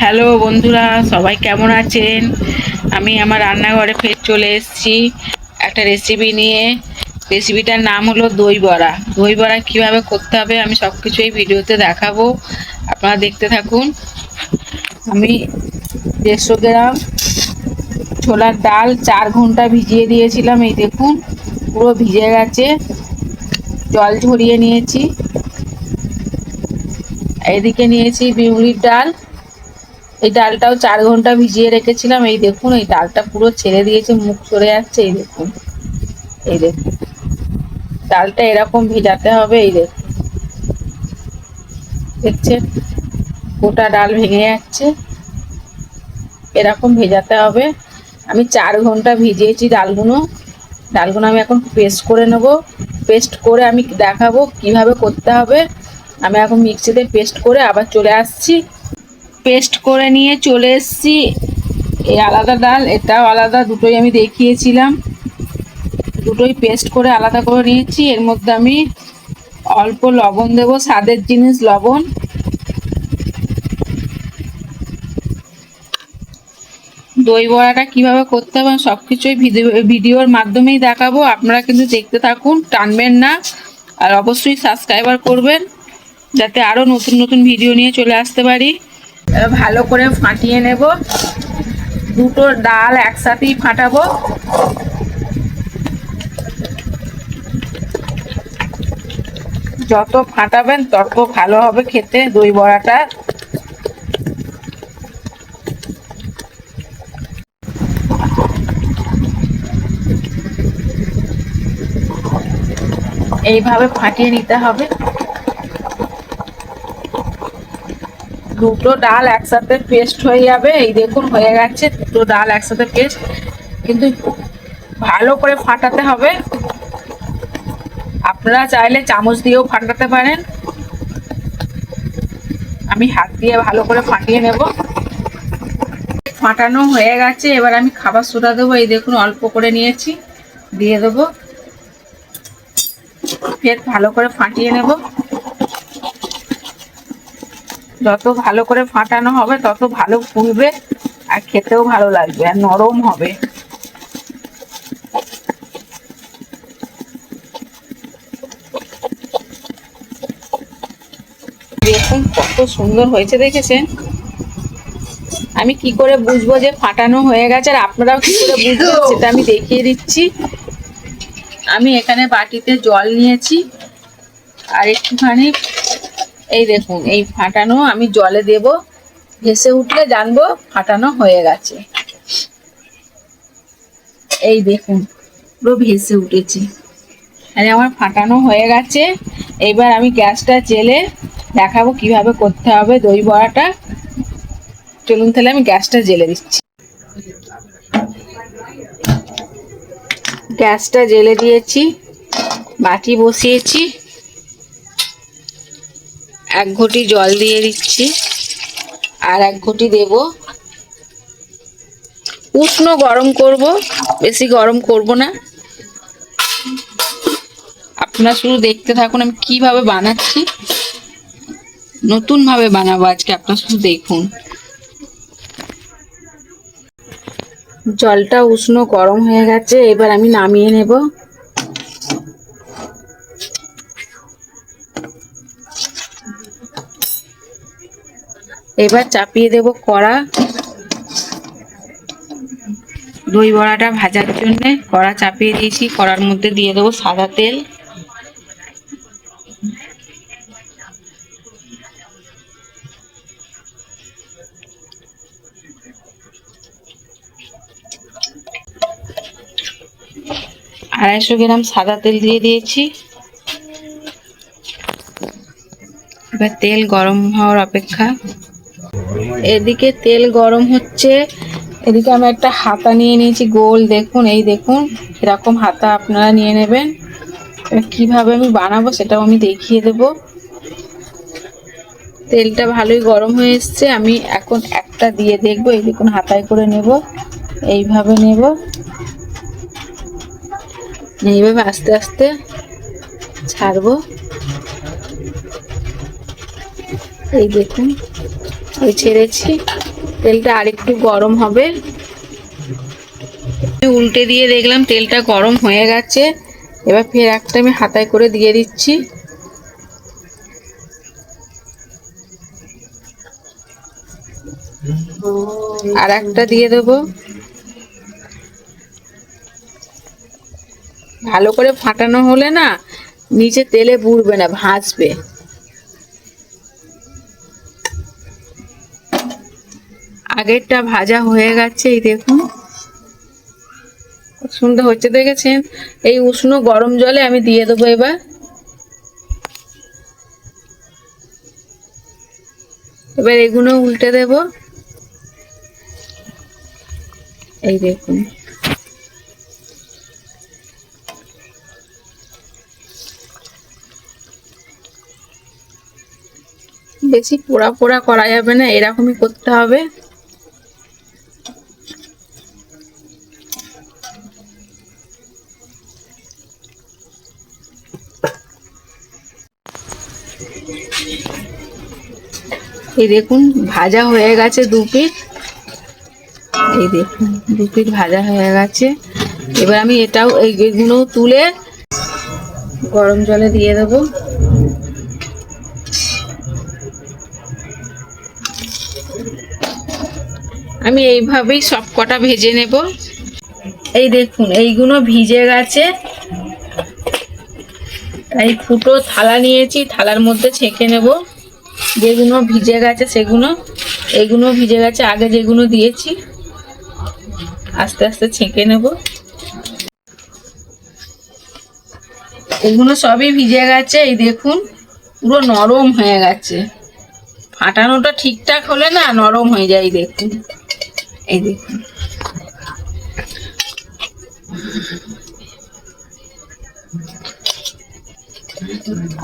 Hello বন্ধুরা, সবাই কেমন আছেন? আমি আমার রান্নাঘরে ফের চলে এসেছি একটা রেসিপি নিয়ে। রেসিপিটার নাম হলো দই বড়া। দই বড়া কীভাবে করতে হবে আমি সব কিছুই ভিডিওতে দেখাবো, আপনারা দেখতে থাকুন। আমি 150 গ্রাম ছোলার ডাল 4 ঘন্টা ভিজিয়ে দিয়েছিলাম, এই দেখুন পুরো ভিজে গেছে। জল ঝরিয়ে নিয়েছি। এদিকে নিয়েছি বিউলির ডাল, এই ডালটাও 4 ঘন্টা ভিজিয়ে রেখেছিলাম। এই দেখুন এই ডালটা পুরো ছেড়ে দিয়েছে, মুখ সরে যাচ্ছে। এই দেখুন, এই দেখুন ডালটা এরকম ভেজাতে হবে। এই দেখুন, দেখছেন গোটা ডাল ভেঙে যাচ্ছে, এরকম ভেজাতে হবে। আমি 4 ঘন্টা ভিজিয়েছি ডালগুলো। আমি এখন পেস্ট করে নেব। পেস্ট করে আমি দেখাবো কিভাবে করতে হবে। আমি এখন মিক্সিতে পেস্ট করে আবার চলে আসছি। পেস্ট করে নিয়ে চলে এসেছি। এই আলাদা ডাল, এটাও আলাদা, দুটোই আমি দেখিয়েছিলাম। দুটোই পেস্ট করে আলাদা করে নিয়েছি। এর মধ্যে আমি অল্প লবণ দেব, স্বাদের জিনিস লবণ। দই বড়াটা কীভাবে করতে হবে সব কিছুই ভিডিওর মাধ্যমেই দেখাবো, আপনারা কিন্তু দেখতে থাকুন, টানবেন না। আর অবশ্যই সাবস্ক্রাইবার করবেন যাতে আরও নতুন নতুন ভিডিও নিয়ে চলে আসতে পারি। ভালো করে ফাটিয়ে নেব। দুটো ডাল একসাথেই ফাটাবো। যত ফাটাবেন তত ভালো হবে খেতে দই বড়াটা। এইভাবে ফাটিয়ে নিতে হবে। দুটো ডাল একসাথে পেস্ট হয়ে যাবে। এই দেখুন হয়ে গেছে দুটো ডাল একসাথে পেস্ট, কিন্তু ভালো করে ফাটাতে হবে। আপনারা চাইলে চামচ দিয়েও ফাটাতে পারেন, আমি হাত দিয়ে ভালো করে ফাটিয়ে নেব। ফাটানো হয়ে গেছে, এবার আমি খাবার সোডা দেবো। এই দেখুন অল্প করে নিয়েছি, দিয়ে দেবো। ফের ভালো করে ফাটিয়ে নেব। যত ভালো করে ফাটানো হবে তত ভালো ফুলবে আর খেতেও ভালো লাগবে আর নরম হবে। দেখুন কত সুন্দর হয়েছে, দেখেছেন? আমি কি করে বুঝবো যে ফাটানো হয়ে গেছে আর আপনারাও কি করে বুঝবেন সেটা আমি দেখিয়ে দিচ্ছি। আমি এখানে বাটিতে জল নিয়েছি আর একটুখানি, এই দেখুন এই ফাটানো আমি জলে দেব। ভেসে উঠলে জানবো ফাটানো হয়ে গেছে। এই দেখুন পুরো ভেসে উঠেছে, আর আমার ফাটানো হয়ে গেছে। এইবার আমি গ্যাসটা জেলে দেখাবো কিভাবে করতে হবে দই বড়াটা। চলুন তাহলে আমি গ্যাসটা জেলে দিচ্ছি। গ্যাসটা জেলে দিয়েছি, বাটি বসিয়েছি, 1 ঘটি জল দিয়ে দিচ্ছি আর 1 ঘটি দেব। উষ্ণ গরম করব, বেশি গরম করব না। আপনারা শুধু দেখতে থাকুন আমি কিভাবে বানাচ্ছি, নতুন ভাবে বানাবো আজকে, আপনারা শুধু দেখুন। জলটা উষ্ণ গরম হয়ে গেছে, এবার আমি নামিয়ে নেব। এবার চাপিয়ে দেব কড়া। দই বড়াটা ভাজার জন্য কড়া চাপিয়ে দিয়েছি, কড়ার মধ্যে দিয়ে দেবো সাদা তেল। আড়াইশো গ্রাম সাদা তেল দিয়ে দিয়েছি। এবার তেল গরম হওয়ার অপেক্ষা। এদিকে তেল গরম হচ্ছে, এদিকে আমি একটা হাতা নিয়ে নিয়েছি গোল, দেখুন এই দেখুন এরকম হাতা আপনারা নিয়ে নেবেন। কিভাবে আমি বানাবো সেটাও আমি দেখিয়ে দেব। তেলটা ভালোই গরম হয়ে এসছে, আমি এখন একটা দিয়ে দেখবো। এই দেখুন হাতায় করে নেব, এইভাবে নেব, এইভাবে আস্তে আস্তে ছাড়বো। এই দেখুন আমি ছেড়েছি, তেলটা আরেকটু গরম হবে। উল্টে দিয়ে দেখলাম তেলটা গরম হয়ে গেছে। এবার ফের একটা আমি হাতায় করে দিয়ে দিচ্ছি। আর একটা দিয়ে দেবো। ভালো করে ফাটানো হলে না নিচে তেলে বুড়বে না, ভাজবে। আগেরটা ভাজা হয়ে গেছে, এই দেখুন সুন্দর হচ্ছে, দেখেছেন? এই উষ্ণ গরম জলে আমি দিয়ে দেবো এবার। এবার এগুলো উল্টে দেব। এই দেখুন বেশি পোড়া পোড়া করা যাবে না, এরকমই করতে হবে। এই দেখুন ভাজা হয়ে গেছে দু পিঠ। এই দেখুন দু পিঠ ভাজা হয়ে গেছে। এবার আমি এটাও এইগুলো তুলে গরম জলে দিয়ে দেবো। আমি এইভাবেই সব কটা ভেজে নেব। এই দেখুন এইগুলো ভিজে গেছে, এই ফুটো থালা নিয়েছি, থালার মধ্যে ছেঁকে নেব। যেগুলো ভিজে গেছে সেগুলো, এইগুলো ভিজে গেছে আগে যেগুলো দিয়েছি, আস্তে আস্তে ছেঁকে নেব। এগুলো সবই ভিজে গেছে। এই দেখুন পুরো নরম হয়ে গেছে, ফাটানোটা ঠিকঠাক হলে না নরম হয়ে যায়। দেখুন, এই দেখুন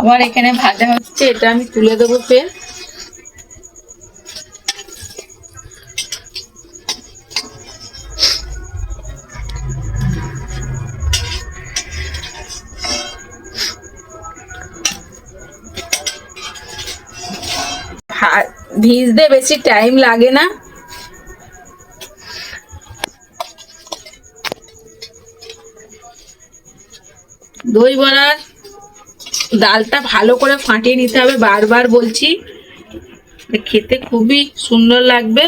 আবার এখানে ভাজা হচ্ছে, এটা আমি তুলে দেবো ফের। ভিজতে বেশি টাইম লাগে না। দই বড়ার ডালটা ভালো করে ফাটিয়ে নিতে হবে, বারবার বলছি, খেতে খুবই সুন্দর লাগবে।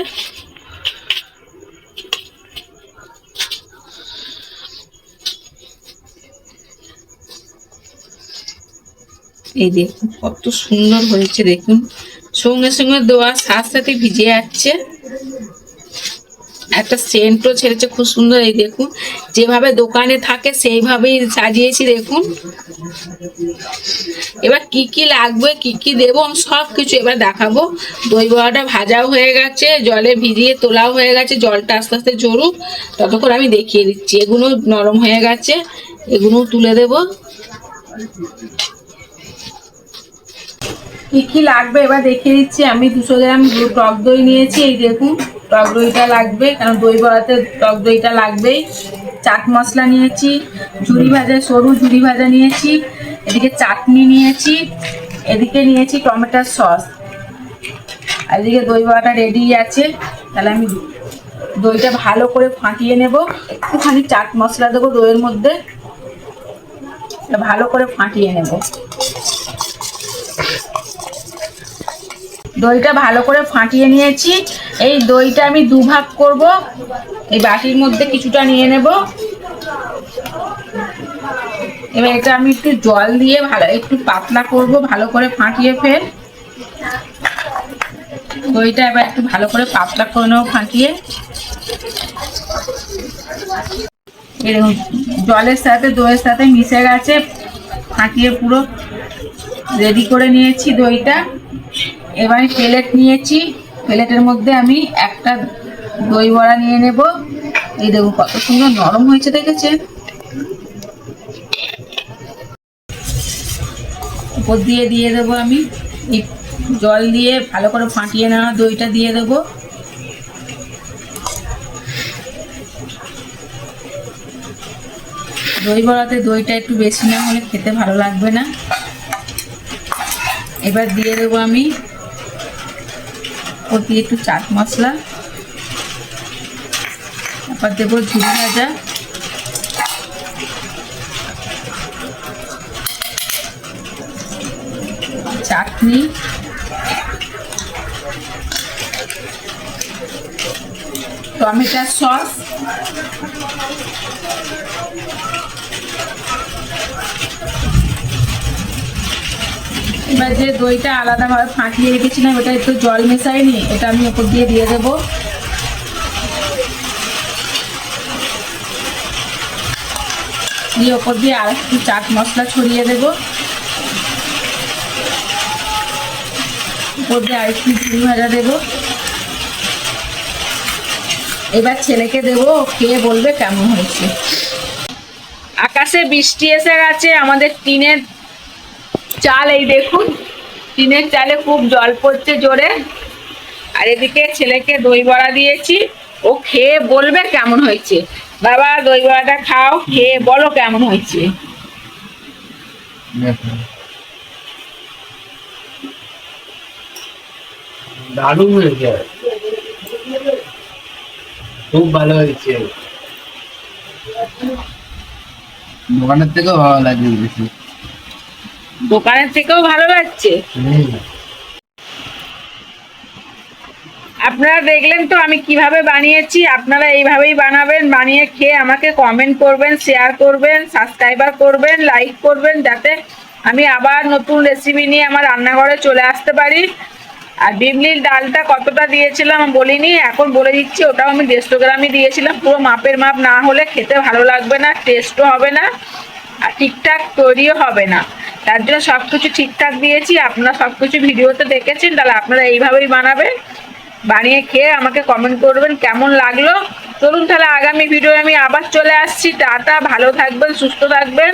এই দেখুন কত সুন্দর হয়েছে, দেখুন সঙ্গে সঙ্গে দেওয়ার সাথে সাথে ভিজে যাচ্ছে, একটা সেন্টও ছেড়েছে খুব সুন্দর। এই দেখুন যেভাবে দোকানে থাকে সেইভাবেই সাজিয়েছি, দেখুন। এবার কি কি লাগবে, কি কি দেবো, আমি সব কিছু এবার দেখাবো। দই বড়াটা ভাজাও হয়ে গেছে, জলে ভিজিয়ে তোলাও হয়ে গেছে, জলটা আস্তে আস্তে ঝরুক ততক্ষণ আমি দেখিয়ে দিচ্ছি। এগুলো নরম হয়ে গেছে, এগুলো তুলে দেবো। কি কি লাগবে এবার দেখিয়ে দিচ্ছি। আমি 200 গ্রাম টক দই নিয়েছি। এই দেখুন টক দইটা লাগবে, কারণ দই বড়াতে টক দইটা লাগবেই। চাট মশলা নিয়েছি, ঝুরি ভাজা, সরু ঝুরি ভাজা নিয়েছি, এদিকে চাটনি নিয়েছি, এদিকে নিয়েছি টমেটোর সস, আর এদিকে দই বড়াটা রেডি আছে। তাহলে আমি দইটা ভালো করে ফাটিয়ে নেব, একটুখানি চাট মশলা দেবো দইয়ের মধ্যে, ভালো করে ফাটিয়ে নেব। দইটা ভালো করে ফাটিয়ে নিয়েছি। এই দইটা আমি দুভাগ করব, এই বাটির মধ্যে কিছুটা নিয়ে নেব। এবার এটা আমি একটু জল দিয়ে ভালো একটু পাতলা করব, ভালো করে ফাটিয়ে ফের দইটা এবার একটু ভালো করে পাতলা করে নেব ফাটিয়ে। এরকম জলের সাথে দইয়ের সাথে মিশে গেছে, ফাটিয়ে পুরো রেডি করে নিয়েছি দইটা। এবার প্লেট নিয়েছি, প্লেটের মধ্যে আমি একটা দই বড়া নিয়ে নেব। এই দেখুন কত সুন্দর নরম হয়েছে, দেখেছেন? উপর দিয়ে দিয়ে দেবো আমি এই জল দিয়ে ভালো করে ফাটিয়ে নেওয়া দইটা দিয়ে দেবো। দই বড়াতে দইটা একটু বেশি না হলে খেতে ভালো লাগবে না। এবার দিয়ে দেবো আমি ওপর দিয়ে একটু চাট মশলা, তারপর দেবো ঝুড়ি ভাজা, চাটনি, টমেটোর সস, এবার যে দইটা আলাদাভাবে ফাটিয়ে রেখেছিলাম ওটা একটু জল মেশাইনি, এটা আমি ওপর দিয়ে দেবো। দিয়ে ওপর দিয়ে আর একটু চাট মশলা ছড়িয়ে দেবো, ওপর দিয়ে আর একটু ঝুড়ি ভাজা দেবো। এবার ছেলেকে দেবো, খেয়ে বলবে কেমন হয়েছে। আকাশে বৃষ্টি এসে গেছে, আমাদের টিনের চাল এই দেখুন, টিনের চালে খুব জল পড়ছে জোরে। আর এদিকে ছেলেকে দই বড়া দিয়েছি, ও খেয়ে বলবে কেমন হয়েছে। বাবা দই বড়াটা খাও, খেয়ে বলো কেমন হয়েছে। দারুণ হয়েছে, খুব ভালো হয়েছে, দোকানের থেকেও ভালো লাগছে বেশি। দোকানের থেকেও ভালো লাগছে। আপনারা দেখলেন তো আমি কিভাবে বানিয়েছি, আপনারা এইভাবেই বানাবেন, বানিয়ে খেয়ে আমাকে কমেন্ট করবেন, শেয়ার করবেন, সাবস্ক্রাইবার করবেন, লাইক করবেন, যাতে আমি আবার নতুন রেসিপি নিয়ে আমার রান্নাঘরে চলে আসতে পারি। আর বিমলির ডালটা কতটা দিয়েছিলাম বলিনি, এখন বলে দিচ্ছি, ওটাও আমি 150 গ্রামই দিয়েছিলাম। পুরো মাপের মাপ না হলে খেতে ভালো লাগবে না, টেস্টও হবে না, আর ঠিকঠাক তৈরিও হবে না। তার জন্য সব কিছু ঠিকঠাক দিয়েছি। আপনারা সব কিছু ভিডিওতে দেখেছেন, তাহলে আপনারা এইভাবেই বানাবেন, বানিয়ে খেয়ে আমাকে কমেন্ট করবেন কেমন লাগলো। চলুন তাহলে আগামী ভিডিও আমি আবার চলে আসছি। টাটা, ভালো থাকবেন, সুস্থ থাকবেন।